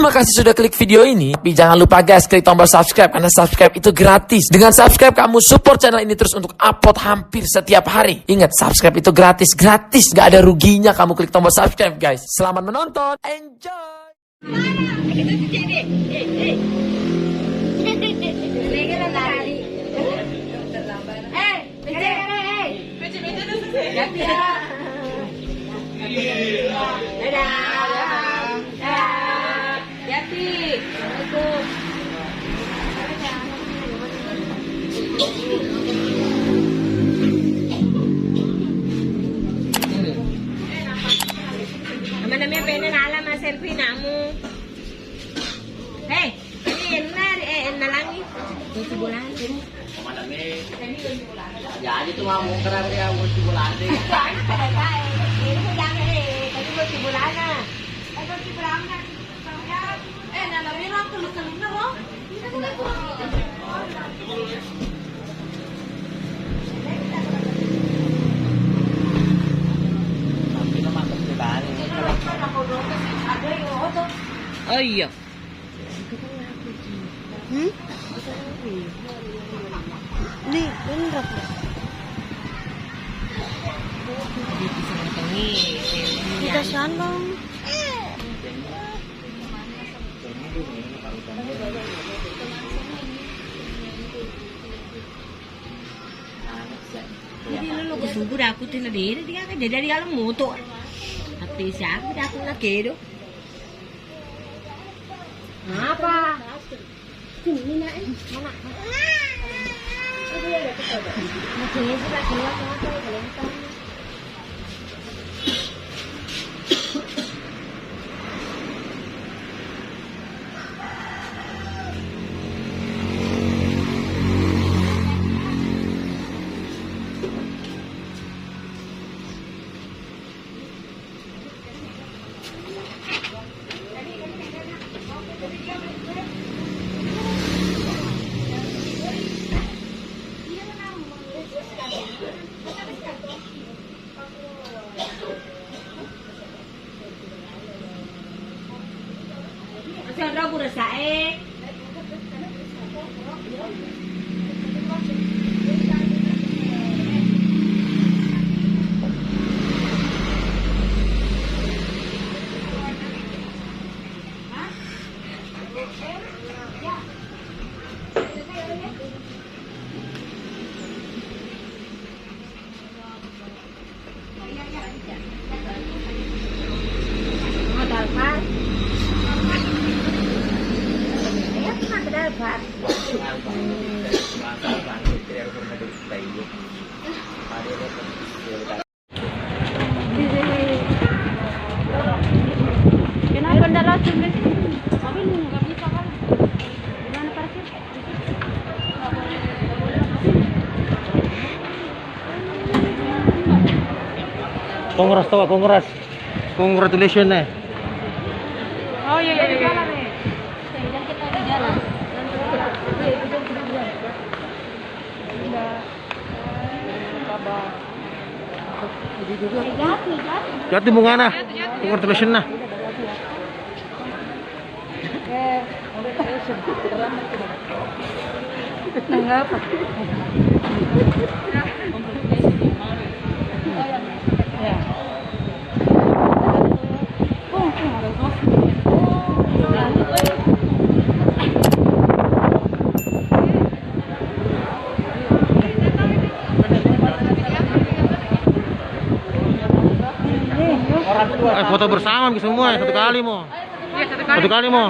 Terima kasih sudah klik video ini. Tapi jangan lupa guys, klik tombol subscribe karena subscribe itu gratis. Dengan subscribe kamu support channel ini terus untuk upload hampir setiap hari. Ingat, subscribe itu gratis, gak ada ruginya kamu klik tombol subscribe guys. Selamat menonton, enjoy. Namanya pengen alam selfie namu. Hei, ini nalangi. Tujuh bulan. Jadi tuh mau kenapa dia mau bulan deh? Ini jangan tadi mau bulan ah. Tadi bulan kan. Namanya aku lupa loh. Oh iya. Di bener. Kita sandang. Jadi lu kesungguh aku tina diri dia kan jadi dari alam moto. Hati siapa dia aku nak kedo. Apa? Ini nak mana? Macamnya sih lagi apa? Sandra burasa Kenapa ndak langsung deh? Tapi nggak bisa kan? Gimana parkir? Kongres tahu kongres. Congratulations nih. Oh iya. Jalan nih. Dan kita di jalan. Jati bunga nah. Congratulations nah. Foto bersama semua satu kali mau. Satu kali mau.